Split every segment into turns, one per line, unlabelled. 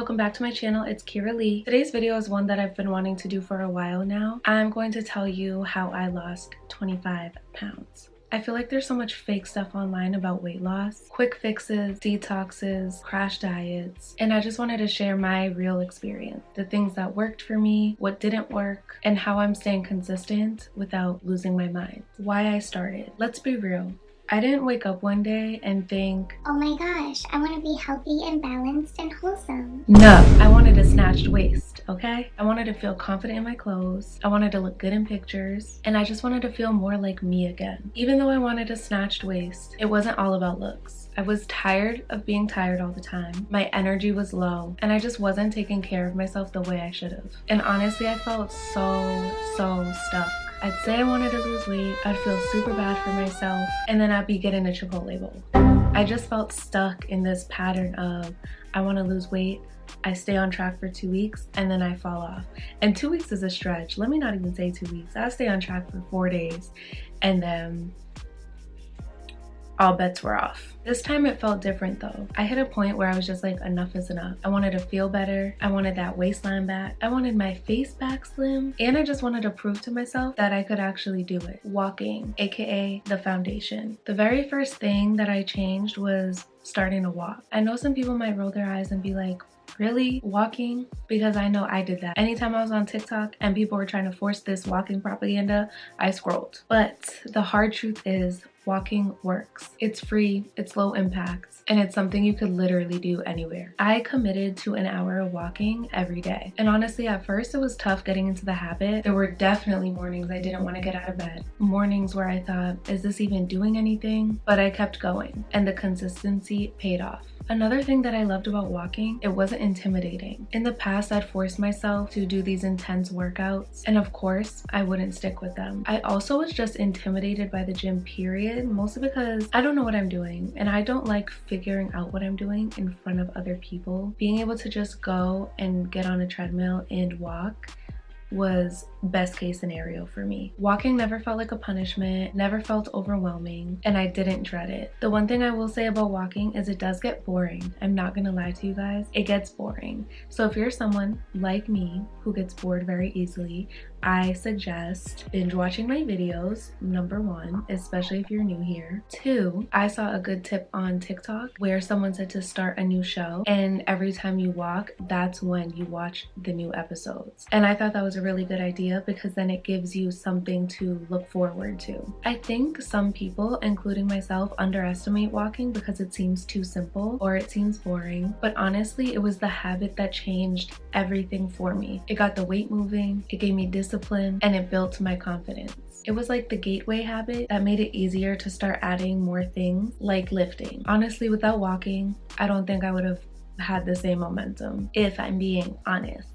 welcome back to my channel. It's Kira Lee. Today's video is one that I've been wanting to do for a while now. I'm going to tell you how I lost 25 pounds. I feel like there's so much fake stuff online about weight loss, quick fixes, detoxes, crash diets, and I just wanted to share my real experience, the things that worked for me, what didn't work, and how I'm staying consistent without losing my mind. Why I started. Let's be real. I didn't wake up one day and think,
oh my gosh, I want to be healthy and balanced and wholesome.
No, I wanted a snatched waist, okay? I wanted to feel confident in my clothes. I wanted to look good in pictures. And I just wanted to feel more like me again. Even though I wanted a snatched waist, it wasn't all about looks. I was tired of being tired all the time. My energy was low and I just wasn't taking care of myself the way I should have. And honestly, I felt so stuck. I'd say I wanted to lose weight, I'd feel super bad for myself, and then I'd be getting a Chipotle bowl. I just felt stuck in this pattern of, I want to lose weight, I stay on track for 2 weeks, and then I fall off. And 2 weeks is a stretch. Let me not even say 2 weeks. I stay on track for 4 days, and then all bets were off. This time it felt different though. I hit a point where I was just like, enough is enough. I wanted to feel better. I wanted that waistline back. I wanted my face back slim. And I just wanted to prove to myself that I could actually do it. Walking, aka the foundation. The very first thing that I changed was starting to walk. I know some people might roll their eyes and be like, really? Walking? Because I know I did that. Anytime I was on TikTok and people were trying to force this walking propaganda, I scrolled. But the hard truth is, walking works. It's free, it's low impact, and it's something you could literally do anywhere. I committed to an hour of walking every day. And honestly, at first it was tough getting into the habit. There were definitely mornings I didn't want to get out of bed. Mornings where I thought, is this even doing anything? But I kept going and the consistency paid off. Another thing that I loved about walking, it wasn't intimidating. In the past, I'd forced myself to do these intense workouts, and of course, I wouldn't stick with them. I also was just intimidated by the gym period, mostly because I don't know what I'm doing, and I don't like figuring out what I'm doing in front of other people. Being able to just go and get on a treadmill and walk was best case scenario for me. Walking never felt like a punishment, never felt overwhelming, and I didn't dread it. The one thing I will say about walking is it does get boring. I'm not gonna lie to you guys, it gets boring. So if you're someone like me who gets bored very easily, I suggest binge watching my videos, number one, especially if you're new here. 2, I saw a good tip on TikTok where someone said to start a new show, and every time you walk, that's when you watch the new episodes. And I thought that was a really good idea because then it gives you something to look forward to. I think some people, including myself, underestimate walking because it seems too simple or it seems boring. But honestly, it was the habit that changed everything for me. It got the weight moving, it gave me discipline, and it built my confidence. It was like the gateway habit that made it easier to start adding more things like lifting. Honestly, without walking, I don't think I would have had the same momentum, if I'm being honest.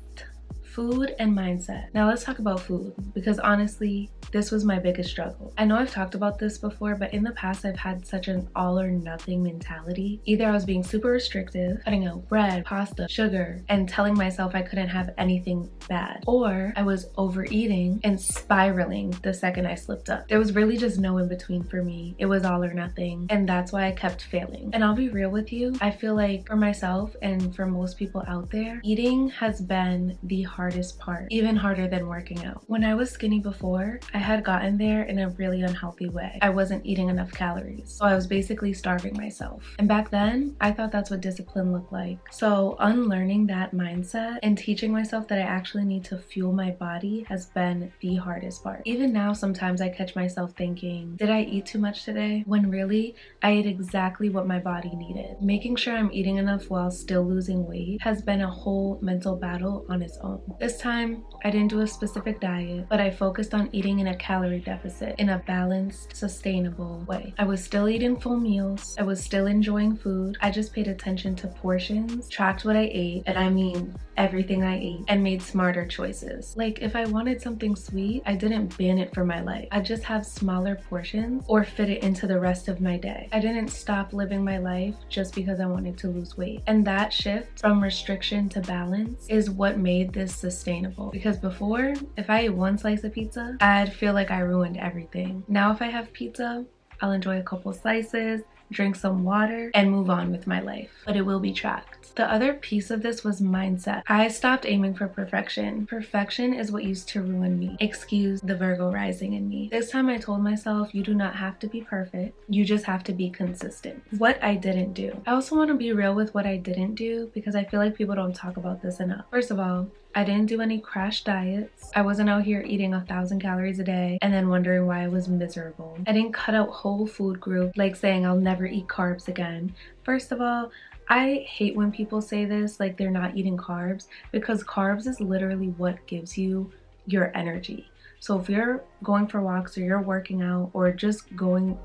Food and mindset. Now let's talk about food, because honestly, this was my biggest struggle. I know I've talked about this before, but in the past I've had such an all or nothing mentality. Either I was being super restrictive, cutting out bread, pasta, sugar, and telling myself I couldn't have anything bad, or I was overeating and spiraling the second I slipped up. There was really just no in between for me. It was all or nothing, and that's why I kept failing. And I'll be real with you, I feel like for myself and for most people out there, eating has been the hardest part, even harder than working out. When I was skinny before, I had gotten there in a really unhealthy way. I wasn't eating enough calories, so I was basically starving myself. And back then, I thought that's what discipline looked like. So unlearning that mindset and teaching myself that I actually need to fuel my body has been the hardest part. Even now, sometimes I catch myself thinking, did I eat too much today? When really, I ate exactly what my body needed. Making sure I'm eating enough while still losing weight has been a whole mental battle on its own. This time, I didn't do a specific diet, but I focused on eating in a calorie deficit in a balanced, sustainable way. I was still eating full meals. I was still enjoying food. I just paid attention to portions, tracked what I ate, and I mean everything I ate, and made smarter choices. Like if I wanted something sweet, I didn't ban it for my life. I just have smaller portions or fit it into the rest of my day. I didn't stop living my life just because I wanted to lose weight. And that shift from restriction to balance is what made this sustainable. Because before, if I ate one slice of pizza, I'd feel like I ruined everything. Now if I have pizza, I'll enjoy a couple slices, drink some water, and move on with my life. But it will be tracked. The other piece of this was mindset. I stopped aiming for perfection. Perfection is what used to ruin me. Excuse the Virgo rising in me. This time I told myself, you do not have to be perfect. You just have to be consistent. What I didn't do. I also want to be real with what I didn't do because I feel like people don't talk about this enough. First of all, I didn't do any crash diets. I wasn't out here eating 1,000 calories a day and then wondering why I was miserable. I didn't cut out whole food groups like saying I'll never eat carbs again. First of all, I hate when people say this like they're not eating carbs, because carbs is literally what gives you your energy. So if you're going for walks or you're working out or just going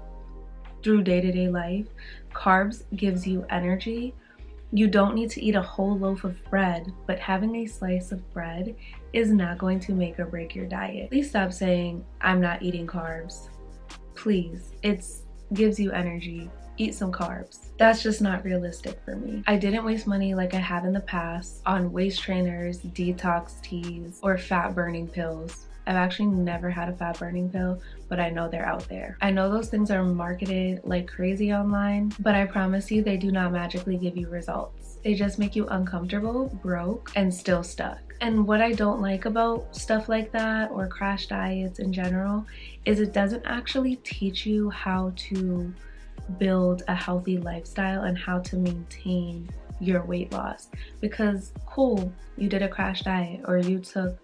through day-to-day life, carbs gives you energy. You don't need to eat a whole loaf of bread, but having a slice of bread is not going to make or break your diet. Please stop saying, I'm not eating carbs. Please, it gives you energy. Eat some carbs. That's just not realistic for me. I didn't waste money like I have in the past on waist trainers, detox teas, or fat burning pills. I've actually never had a fat burning pill, but I know they're out there. I know those things are marketed like crazy online, but I promise you they do not magically give you results. They just make you uncomfortable, broke, and still stuck. And what I don't like about stuff like that or crash diets in general is it doesn't actually teach you how to build a healthy lifestyle and how to maintain your weight loss. Because cool, you did a crash diet or you took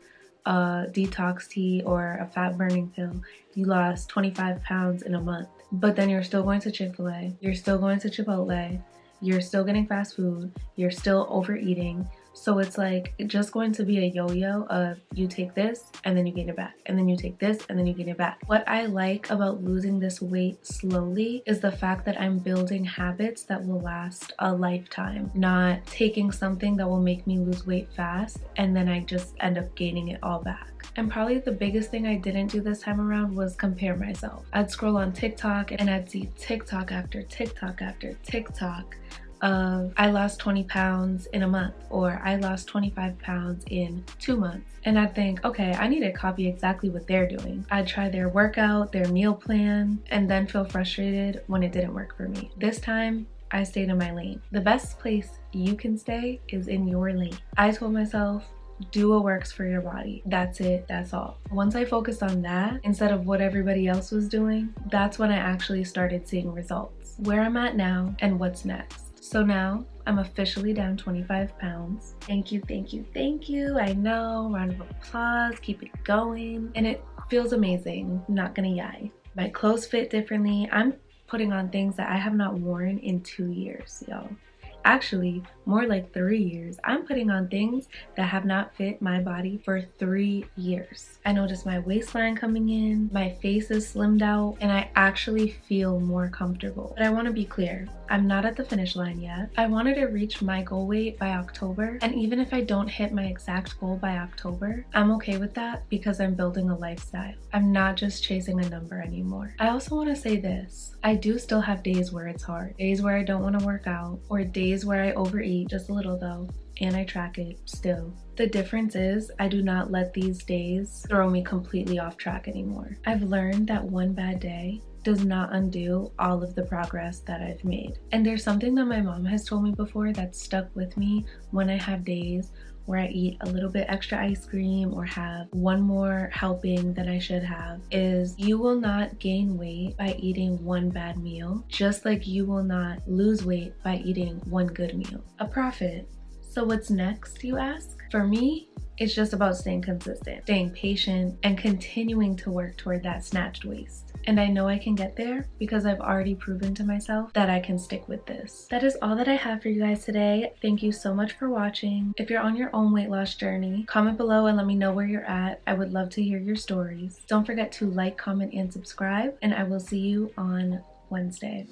a detox tea or a fat burning pill, you lost 25 pounds in a month, but then you're still going to Chick-fil-A, you're still going to Chipotle, you're still getting fast food, you're still overeating. So it's like just going to be a yo-yo of you take this and then you gain it back, and then you take this and then you gain it back. What I like about losing this weight slowly is the fact that I'm building habits that will last a lifetime, not taking something that will make me lose weight fast and then I just end up gaining it all back. And probably the biggest thing I didn't do this time around was compare myself. I'd scroll on TikTok and I'd see TikTok after TikTok after TikTok of I lost 20 pounds in a month, or I lost 25 pounds in 2 months. And I'd think, okay, I need to copy exactly what they're doing. I'd try their workout, their meal plan, and then feel frustrated when it didn't work for me. This time, I stayed in my lane. The best place you can stay is in your lane. I told myself, do what works for your body. That's it, that's all. Once I focused on that instead of what everybody else was doing, that's when I actually started seeing results. Where I'm at now and what's next. So now I'm officially down 25 pounds. Thank you, thank you, thank you. I know, round of applause, keep it going. And it feels amazing, not gonna lie. My clothes fit differently. I'm putting on things that I have not worn in 2 years, y'all. Actually, more like 3 years. I'm putting on things that have not fit my body for 3 years. I noticed my waistline coming in, my face is slimmed out, and I actually feel more comfortable. But I want to be clear, I'm not at the finish line yet. I wanted to reach my goal weight by October, and even if I don't hit my exact goal by October, I'm okay with that because I'm building a lifestyle. I'm not just chasing a number anymore. I also want to say this, I do still have days where it's hard, days where I don't want to work out, or days where I overeat, just a little though, and I track it still. The difference is I do not let these days throw me completely off track anymore. I've learned that one bad day does not undo all of the progress that I've made. And there's something that my mom has told me before that stuck with me when I have days where I eat a little bit extra ice cream or have one more helping than I should have, is you will not gain weight by eating one bad meal, just like you will not lose weight by eating one good meal. A profit. So what's next, you ask? For me, it's just about staying consistent, staying patient, and continuing to work toward that snatched waist. And I know I can get there because I've already proven to myself that I can stick with this. That is all that I have for you guys today. Thank you so much for watching. If you're on your own weight loss journey, comment below and let me know where you're at. I would love to hear your stories. Don't forget to like, comment, and subscribe, and I will see you on Wednesday.